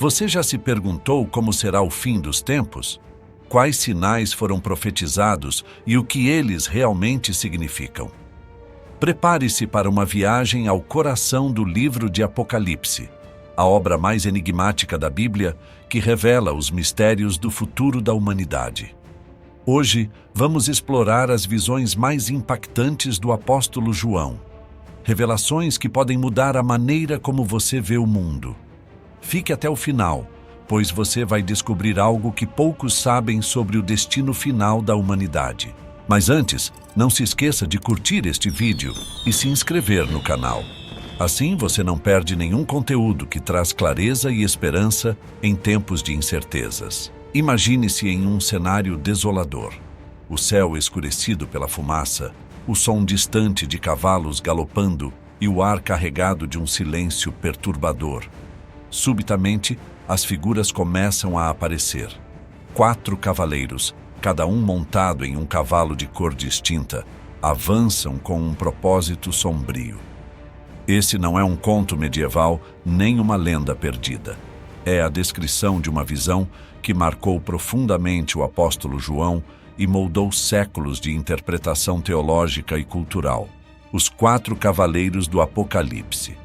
Você já se perguntou como será o fim dos tempos? Quais sinais foram profetizados e o que eles realmente significam? Prepare-se para uma viagem ao coração do livro de Apocalipse, a obra mais enigmática da Bíblia que revela os mistérios do futuro da humanidade. Hoje, vamos explorar as visões mais impactantes do apóstolo João, revelações que podem mudar a maneira como você vê o mundo. Fique até o final, pois você vai descobrir algo que poucos sabem sobre o destino final da humanidade. Mas antes, não se esqueça de curtir este vídeo e se inscrever no canal. Assim você não perde nenhum conteúdo que traz clareza e esperança em tempos de incertezas. Imagine-se em um cenário desolador. O céu escurecido pela fumaça, o som distante de cavalos galopando e o ar carregado de um silêncio perturbador. Subitamente, as figuras começam a aparecer. 4 cavaleiros, cada um montado em um cavalo de cor distinta, avançam com um propósito sombrio. Esse não é um conto medieval nem uma lenda perdida. É a descrição de uma visão que marcou profundamente o apóstolo João e moldou séculos de interpretação teológica e cultural. Os 4 cavaleiros do Apocalipse.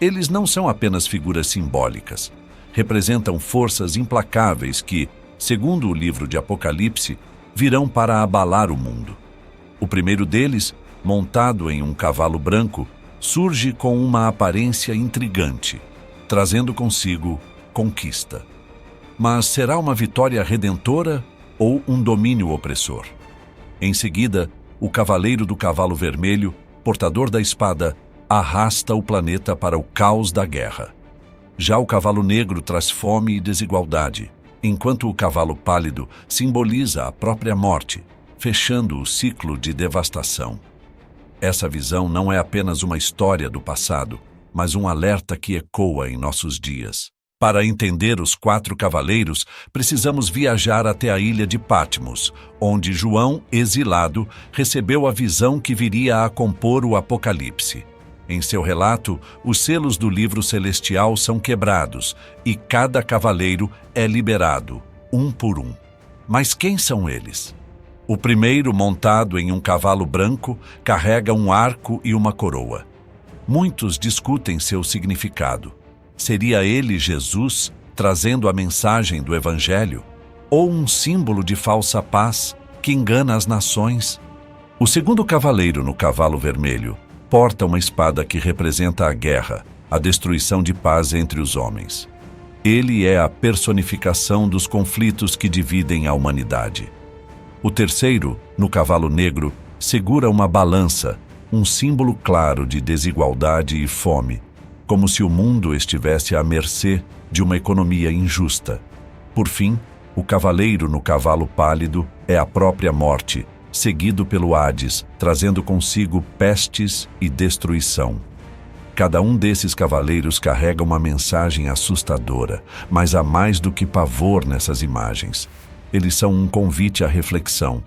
Eles não são apenas figuras simbólicas. Representam forças implacáveis que, segundo o livro de Apocalipse, virão para abalar o mundo. O primeiro deles, montado em um cavalo branco, surge com uma aparência intrigante, trazendo consigo conquista. Mas será uma vitória redentora ou um domínio opressor? Em seguida, o cavaleiro do cavalo vermelho, portador da espada, arrasta o planeta para o caos da guerra. Já o cavalo negro traz fome e desigualdade, enquanto o cavalo pálido simboliza a própria morte, fechando o ciclo de devastação. Essa visão não é apenas uma história do passado, mas um alerta que ecoa em nossos dias. Para entender os 4 cavaleiros, precisamos viajar até a ilha de Patmos, onde João, exilado, recebeu a visão que viria a compor o Apocalipse. Em seu relato, os selos do livro celestial são quebrados e cada cavaleiro é liberado, um por um. Mas quem são eles? O primeiro, montado em um cavalo branco, carrega um arco e uma coroa. Muitos discutem seu significado. Seria ele Jesus, trazendo a mensagem do Evangelho? Ou um símbolo de falsa paz que engana as nações? O segundo cavaleiro no cavalo vermelho porta uma espada que representa a guerra, a destruição de paz entre os homens. Ele é a personificação dos conflitos que dividem a humanidade. O terceiro, no cavalo negro, segura uma balança, um símbolo claro de desigualdade e fome, como se o mundo estivesse à mercê de uma economia injusta. Por fim, o cavaleiro no cavalo pálido é a própria morte, seguido pelo Hades, trazendo consigo pestes e destruição. Cada um desses cavaleiros carrega uma mensagem assustadora, mas há mais do que pavor nessas imagens. Eles são um convite à reflexão.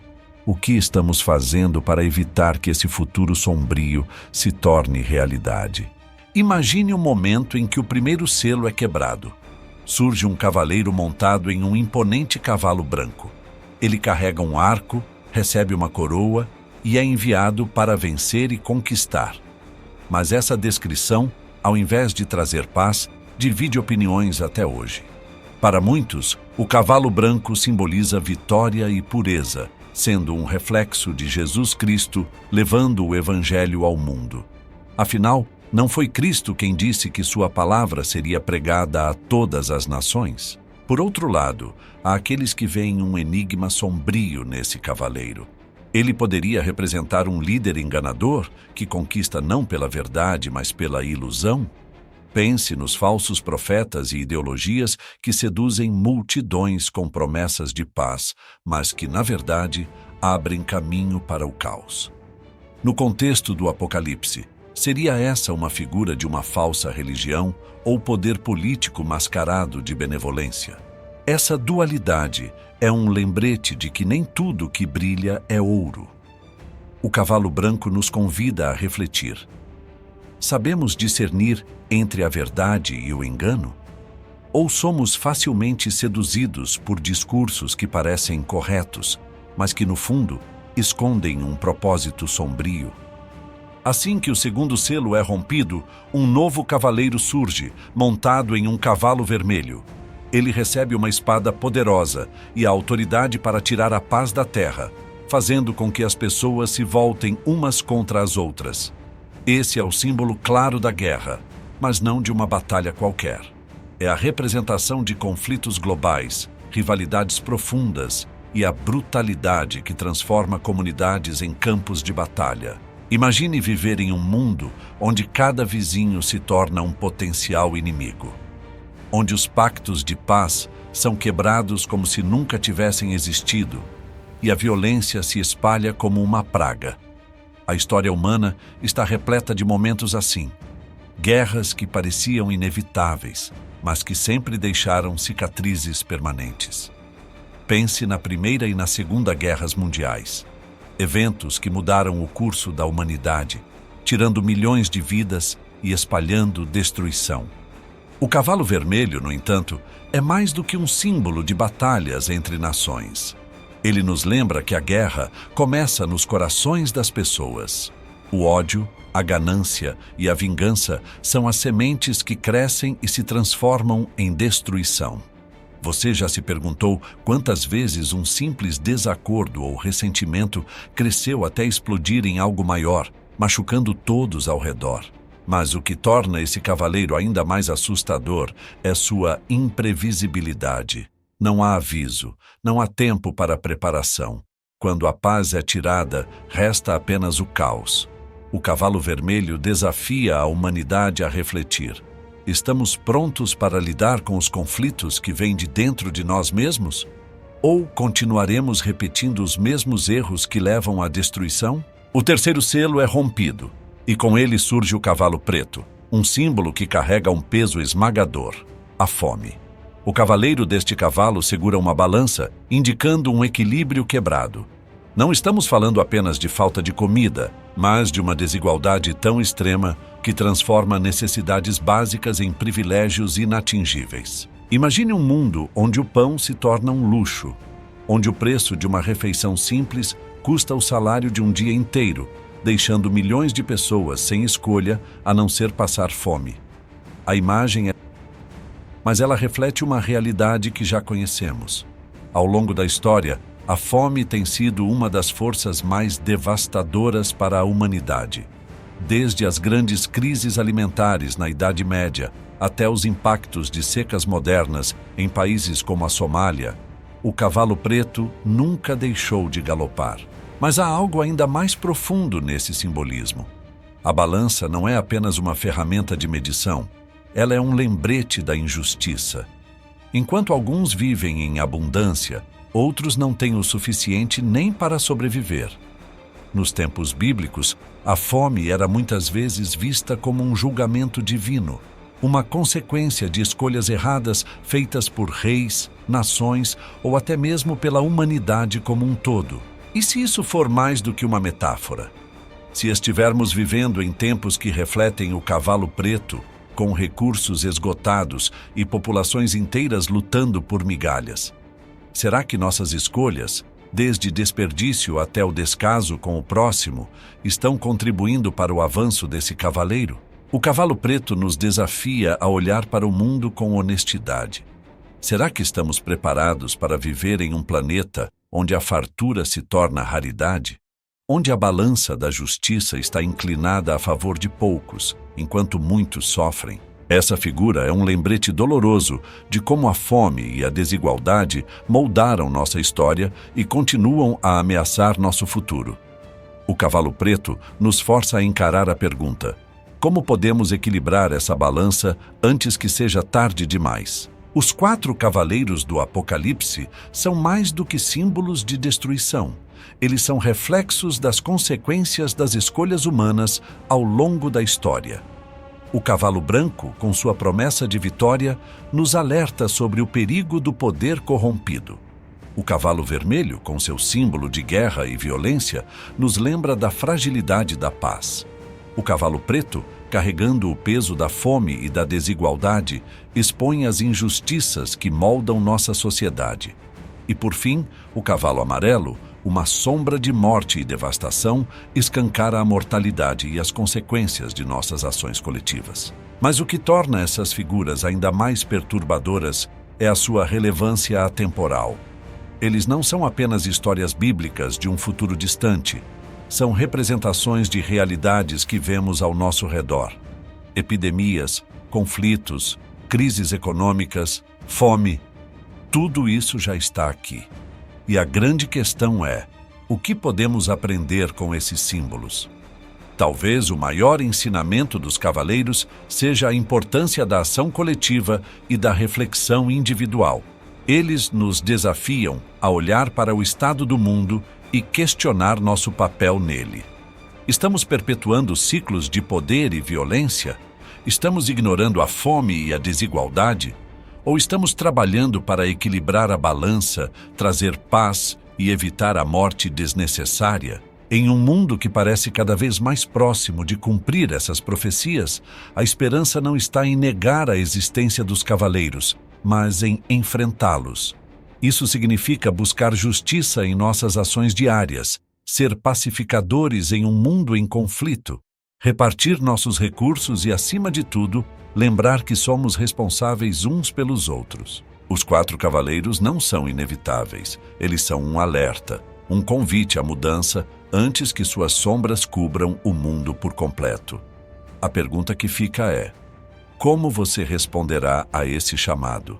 O que estamos fazendo para evitar que esse futuro sombrio se torne realidade? Imagine o momento em que o primeiro selo é quebrado. Surge um cavaleiro montado em um imponente cavalo branco. Ele carrega um arco, recebe uma coroa e é enviado para vencer e conquistar. Mas essa descrição, ao invés de trazer paz, divide opiniões até hoje. Para muitos, o cavalo branco simboliza vitória e pureza, sendo um reflexo de Jesus Cristo levando o Evangelho ao mundo. Afinal, não foi Cristo quem disse que sua palavra seria pregada a todas as nações? Por outro lado, há aqueles que veem um enigma sombrio nesse cavaleiro. Ele poderia representar um líder enganador que conquista não pela verdade, mas pela ilusão? Pense nos falsos profetas e ideologias que seduzem multidões com promessas de paz, mas que, na verdade, abrem caminho para o caos. No contexto do Apocalipse, seria essa uma figura de uma falsa religião ou poder político mascarado de benevolência? Essa dualidade é um lembrete de que nem tudo que brilha é ouro. O cavalo branco nos convida a refletir. Sabemos discernir entre a verdade e o engano? Ou somos facilmente seduzidos por discursos que parecem corretos, mas que, no fundo, escondem um propósito sombrio? Assim que o segundo selo é rompido, um novo cavaleiro surge, montado em um cavalo vermelho. Ele recebe uma espada poderosa e a autoridade para tirar a paz da terra, fazendo com que as pessoas se voltem umas contra as outras. Esse é o símbolo claro da guerra, mas não de uma batalha qualquer. É a representação de conflitos globais, rivalidades profundas e a brutalidade que transforma comunidades em campos de batalha. Imagine viver em um mundo onde cada vizinho se torna um potencial inimigo, onde os pactos de paz são quebrados como se nunca tivessem existido e a violência se espalha como uma praga. A história humana está repleta de momentos assim, guerras que pareciam inevitáveis, mas que sempre deixaram cicatrizes permanentes. Pense na Primeira e na Segunda Guerras Mundiais. Eventos que mudaram o curso da humanidade, tirando milhões de vidas e espalhando destruição. O cavalo vermelho, no entanto, é mais do que um símbolo de batalhas entre nações. Ele nos lembra que a guerra começa nos corações das pessoas. O ódio, a ganância e a vingança são as sementes que crescem e se transformam em destruição. Você já se perguntou quantas vezes um simples desacordo ou ressentimento cresceu até explodir em algo maior, machucando todos ao redor? Mas o que torna esse cavaleiro ainda mais assustador é sua imprevisibilidade. Não há aviso, não há tempo para preparação. Quando a paz é tirada, resta apenas o caos. O cavalo vermelho desafia a humanidade a refletir. Estamos prontos para lidar com os conflitos que vêm de dentro de nós mesmos? Ou continuaremos repetindo os mesmos erros que levam à destruição? O terceiro selo é rompido, e com ele surge o cavalo preto, um símbolo que carrega um peso esmagador, a fome. O cavaleiro deste cavalo segura uma balança, indicando um equilíbrio quebrado. Não estamos falando apenas de falta de comida, mas de uma desigualdade tão extrema que transforma necessidades básicas em privilégios inatingíveis. Imagine um mundo onde o pão se torna um luxo, onde o preço de uma refeição simples custa o salário de um dia inteiro, deixando milhões de pessoas sem escolha a não ser passar fome. A imagem é... Mas ela reflete uma realidade que já conhecemos. Ao longo da história, a fome tem sido uma das forças mais devastadoras para a humanidade. Desde as grandes crises alimentares na Idade Média até os impactos de secas modernas em países como a Somália, o cavalo preto nunca deixou de galopar. Mas há algo ainda mais profundo nesse simbolismo. A balança não é apenas uma ferramenta de medição, ela é um lembrete da injustiça. Enquanto alguns vivem em abundância, outros não têm o suficiente nem para sobreviver. Nos tempos bíblicos, a fome era muitas vezes vista como um julgamento divino, uma consequência de escolhas erradas feitas por reis, nações ou até mesmo pela humanidade como um todo. E se isso for mais do que uma metáfora? Se estivermos vivendo em tempos que refletem o cavalo preto, com recursos esgotados e populações inteiras lutando por migalhas, será que nossas escolhas, desde desperdício até o descaso com o próximo, estão contribuindo para o avanço desse cavaleiro? O cavalo preto nos desafia a olhar para o mundo com honestidade. Será que estamos preparados para viver em um planeta onde a fartura se torna raridade? Onde a balança da justiça está inclinada a favor de poucos, enquanto muitos sofrem? Essa figura é um lembrete doloroso de como a fome e a desigualdade moldaram nossa história e continuam a ameaçar nosso futuro. O cavalo preto nos força a encarar a pergunta: como podemos equilibrar essa balança antes que seja tarde demais? Os 4 cavaleiros do Apocalipse são mais do que símbolos de destruição. Eles são reflexos das consequências das escolhas humanas ao longo da história. O cavalo branco, com sua promessa de vitória, nos alerta sobre o perigo do poder corrompido. O cavalo vermelho, com seu símbolo de guerra e violência, nos lembra da fragilidade da paz. O cavalo preto carregando o peso da fome e da desigualdade, expõe as injustiças que moldam nossa sociedade. E, por fim, o cavalo amarelo, uma sombra de morte e devastação, escancara a mortalidade e as consequências de nossas ações coletivas. Mas o que torna essas figuras ainda mais perturbadoras é a sua relevância atemporal. Eles não são apenas histórias bíblicas de um futuro distante, são representações de realidades que vemos ao nosso redor. Epidemias, conflitos, crises econômicas, fome, tudo isso já está aqui. E a grande questão é: o que podemos aprender com esses símbolos? Talvez o maior ensinamento dos cavaleiros seja a importância da ação coletiva e da reflexão individual. Eles nos desafiam a olhar para o estado do mundo e questionar nosso papel nele. Estamos perpetuando ciclos de poder e violência? Estamos ignorando a fome e a desigualdade? Ou estamos trabalhando para equilibrar a balança, trazer paz e evitar a morte desnecessária? Em um mundo que parece cada vez mais próximo de cumprir essas profecias, a esperança não está em negar a existência dos cavaleiros, mas em enfrentá-los. Isso significa buscar justiça em nossas ações diárias, ser pacificadores em um mundo em conflito, repartir nossos recursos e, acima de tudo, lembrar que somos responsáveis uns pelos outros. Os 4 cavaleiros não são inevitáveis, eles são um alerta, um convite à mudança antes que suas sombras cubram o mundo por completo. A pergunta que fica é: como você responderá a esse chamado?